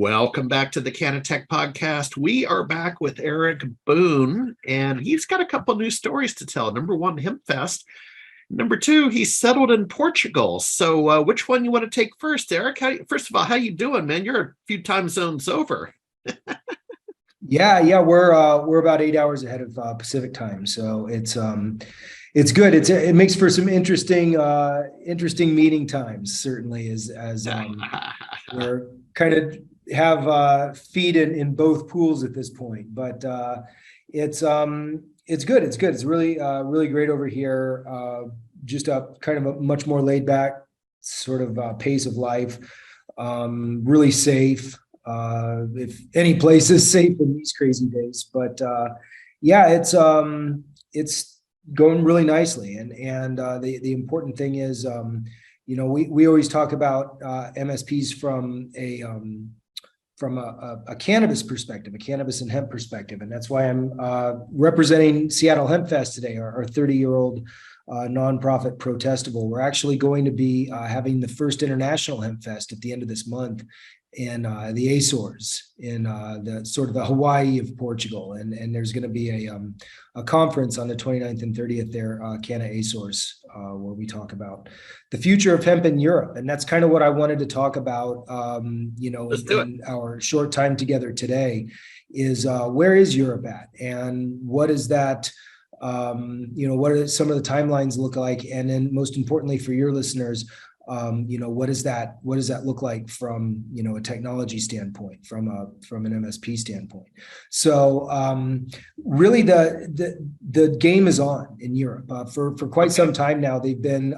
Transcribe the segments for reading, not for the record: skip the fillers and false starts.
Welcome back to the CannaTech podcast. We are back with Eric Boone, and he's got a couple new stories to tell. Number one, Hemp Fest. Number two, he's settled in Portugal. So which one you want to take first, Eric? First of all, how you doing, man? You're a few time zones over. Yeah, we're about 8 hours ahead of Pacific time, so it's good. It makes for some interesting meeting times. Certainly, as we're kind of have feet in both pools at this point, but it's good. It's good. It's really great over here. Just a kind of a much more laid back sort of pace of life. Really safe. If any place is safe in these crazy days, but yeah, it's going really nicely. And the important thing is, we always talk about MSPs from a cannabis perspective, a cannabis and hemp perspective. And that's why I'm representing Seattle Hemp Fest today, our 30-year-old nonprofit protestable. We're actually going to be having the first international hemp fest at the end of this month in the Azores, in the sort of the Hawaii of Portugal. And there's going to be a conference on the 29th and 30th there, Canna Azores, where we talk about the future of hemp in Europe. And that's kind of what I wanted to talk about, in our short time together today is where is Europe at? And what is that, what are some of the timelines look like? And then most importantly for your listeners, what does that look like from, a technology standpoint, from an MSP standpoint? So really the game is on in Europe. For quite some time now. They've been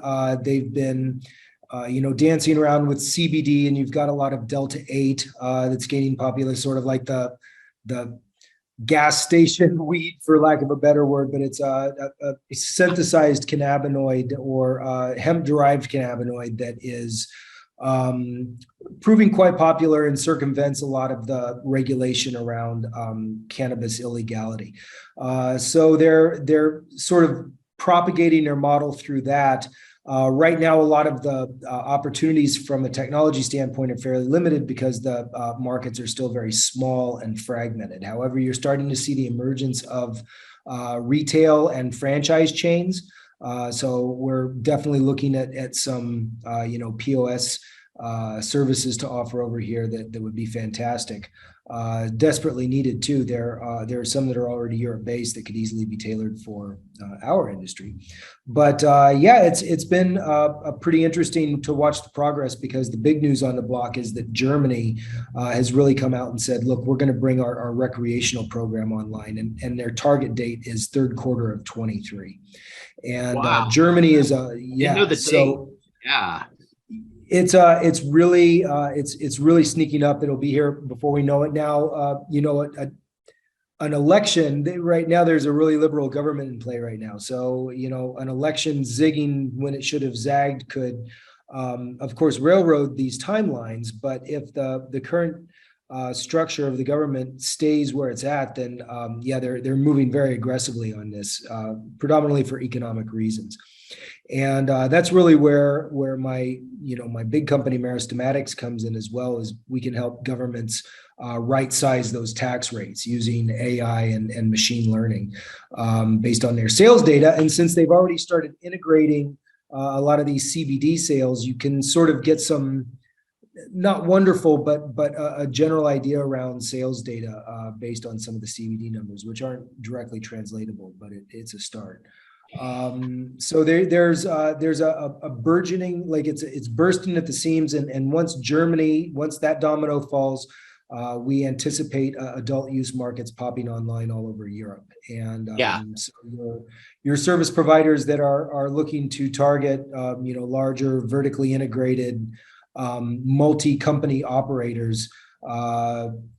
dancing around with CBD, and you've got a lot of Delta 8 that's gaining popular, sort of like the gas station weed, for lack of a better word, but it's a synthesized cannabinoid or hemp-derived cannabinoid that is proving quite popular and circumvents a lot of the regulation around cannabis illegality. So they're sort of propagating their model through that. Right now, a lot of the opportunities from a technology standpoint are fairly limited because the markets are still very small and fragmented. However, you're starting to see the emergence of retail and franchise chains. So we're definitely looking at some, POS services to offer over here that would be fantastic. Desperately needed too. There are some that are already Europe-based that could easily be tailored for our industry. But it's been pretty interesting to watch the progress, because the big news on the block is that Germany has really come out and said, look, we're going to bring our recreational program online, and their target date is third quarter of 23. And wow. Germany is It's really sneaking up. It'll be here before we know it. Now, an election right now, there's a really liberal government in play right now. So, an election zigging when it should have zagged could, of course, railroad these timelines. But if the current structure of the government stays where it's at, then they're moving very aggressively on this, predominantly for economic reasons. And that's really where my big company Meristematix comes in as well. As we can help governments right size those tax rates using AI and machine learning based on their sales data. And since they've already started integrating a lot of these CBD sales, you can sort of get some not wonderful, but a general idea around sales data based on some of the CBD numbers, which aren't directly translatable, but it's a start. So there's a burgeoning, like it's bursting at the seams, and once that domino falls, we anticipate adult use markets popping online all over Europe. And so your service providers that are looking to target larger vertically integrated multi-company operators,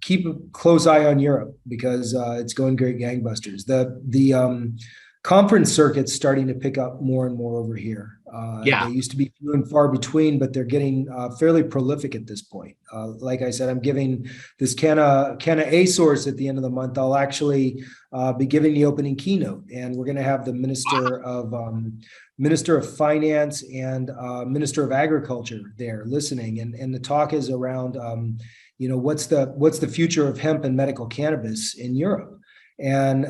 keep a close eye on Europe, because it's going great gangbusters. The conference circuit's starting to pick up more and more over here. They used to be few and far between, but they're getting fairly prolific at this point. Like I said, I'm giving this Canna Azores at the end of the month. I'll actually be giving the opening keynote, and we're going to have the Minister of Finance and Minister of Agriculture there listening. And the talk is around what's the future of hemp and medical cannabis in Europe? And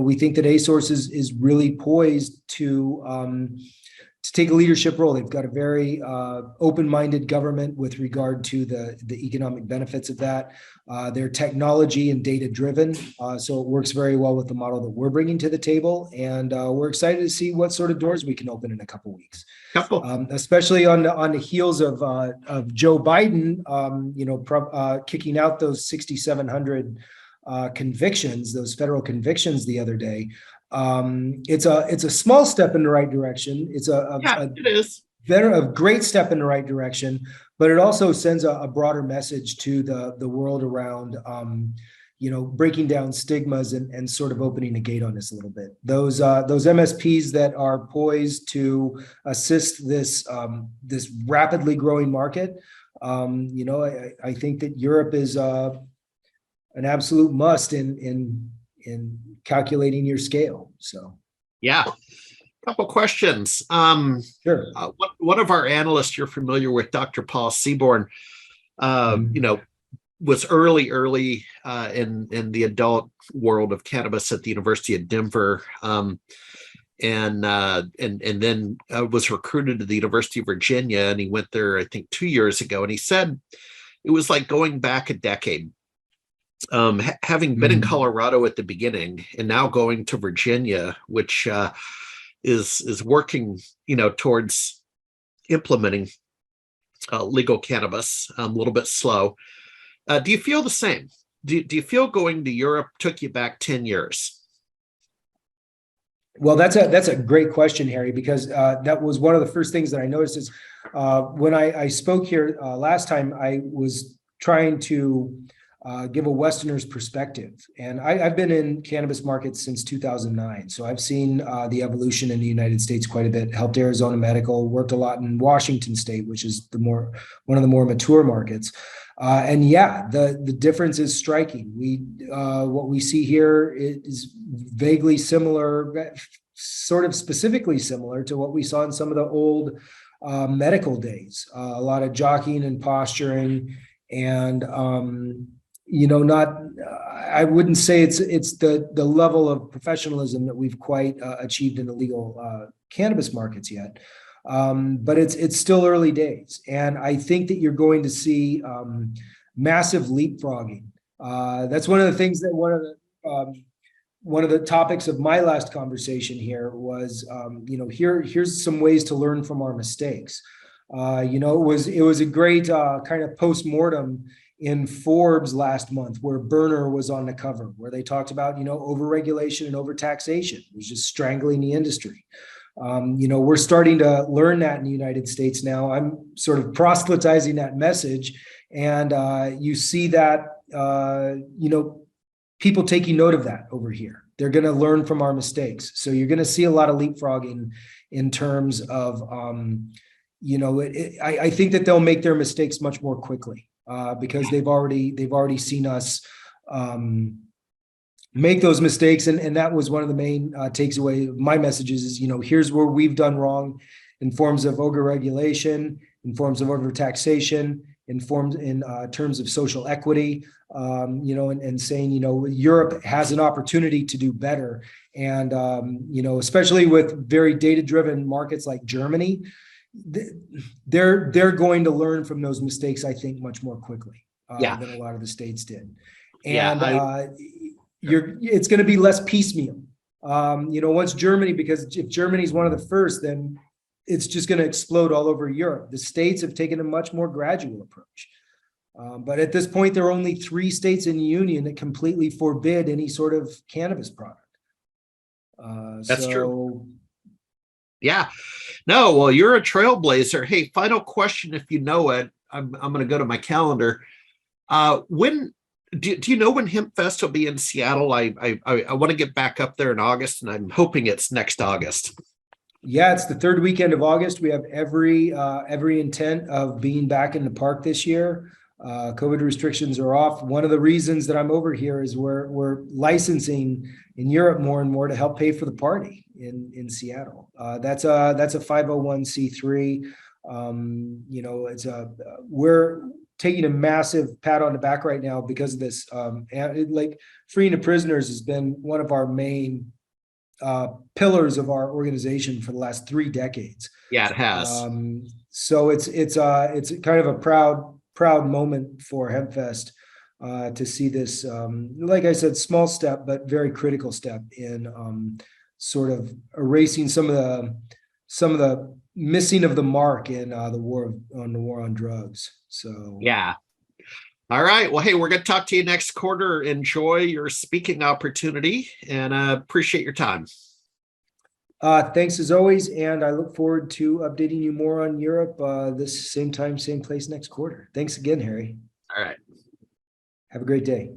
we think that ASORCE is really poised to take a leadership role. They've got a very open-minded government with regard to the economic benefits of that. They're technology and data-driven, so it works very well with the model that we're bringing to the table. And we're excited to see what sort of doors we can open in a couple of weeks. Especially on the heels of Joe Biden, kicking out those 6,700 convictions, those federal convictions the other day. It's a small step in the right direction. It's it is a great step in the right direction, but it also sends a broader message to the world around, breaking down stigmas and sort of opening a gate on this a little bit. Those MSPs that are poised to assist this rapidly growing market. I think that Europe is an absolute must in calculating your scale. So, yeah. Couple questions. Sure. One of our analysts you're familiar with, Dr. Paul Seaborn, was early in the adult world of cannabis at the University of Denver, and then was recruited to the University of Virginia, and he went there I think 2 years ago, and he said it was like going back a decade. Having been in Colorado at the beginning and now going to Virginia, which is working, towards implementing legal cannabis, a little bit slow. Do you feel the same? Do you feel going to Europe took you back 10 years? Well, that's a great question, Harry, because that was one of the first things that I noticed is when I spoke here last time, I was trying to give a Westerner's perspective. And I've been in cannabis markets since 2009. So I've seen the evolution in the United States quite a bit, helped Arizona Medical, worked a lot in Washington State, which is one of the more mature markets. And yeah, the difference is striking. What we see here is vaguely similar, sort of specifically similar to what we saw in some of the old medical days. A lot of jockeying and posturing, and I wouldn't say it's the level of professionalism that we've quite achieved in the legal cannabis markets yet. But it's still early days. And I think that you're going to see massive leapfrogging. That's one of the things that one of the topics of my last conversation here was, here's some ways to learn from our mistakes. It was a great kind of post-mortem in Forbes last month, where Berner was on the cover, where they talked about, overregulation and overtaxation was just strangling the industry. We're starting to learn that in the United States now. I'm sort of proselytizing that message, and you see that, people taking note of that over here. They're going to learn from our mistakes. So you're going to see a lot of leapfrogging in terms of, I think that they'll make their mistakes much more quickly. Because they've already seen us make those mistakes, and that was one of the main takes away of my messages is, here's where we've done wrong in forms of overregulation, in forms of overtaxation, in terms of social equity, and saying, Europe has an opportunity to do better, and especially with very data-driven markets like Germany. They're going to learn from those mistakes, I think, much more quickly than a lot of the states did. And it's going to be less piecemeal. Once Germany, because if Germany's one of the first, then it's just going to explode all over Europe. The states have taken a much more gradual approach. But at this point, there are only 3 states in the union that completely forbid any sort of cannabis product. That's true. Yeah. No, well, you're a trailblazer. Hey, final question, if you know it. I'm going to go to my calendar. When do you know when Hemp Fest will be in Seattle? I want to get back up there in August, and I'm hoping it's next August. Yeah, it's the 3rd weekend of August. We have every intent of being back in the park this year. COVID restrictions are off. One of the reasons that I'm over here is we're licensing in Europe more and more to help pay for the party in Seattle. That's a 501c3. taking a massive pat on the back right now because of this. Like freeing the prisoners has been one of our main pillars of our organization for the last 3 decades. Yeah, it has. So it's kind of a proud moment for HempFest to see this, like I said, small step, but very critical step in sort of erasing some of the missing of the mark in the war on drugs. So Yeah. All right. Well, hey, we're going to talk to you next quarter. Enjoy your speaking opportunity and appreciate your time. Thanks as always, and I look forward to updating you more on Europe this same time, same place next quarter. Thanks again, Harry. All right. Have a great day.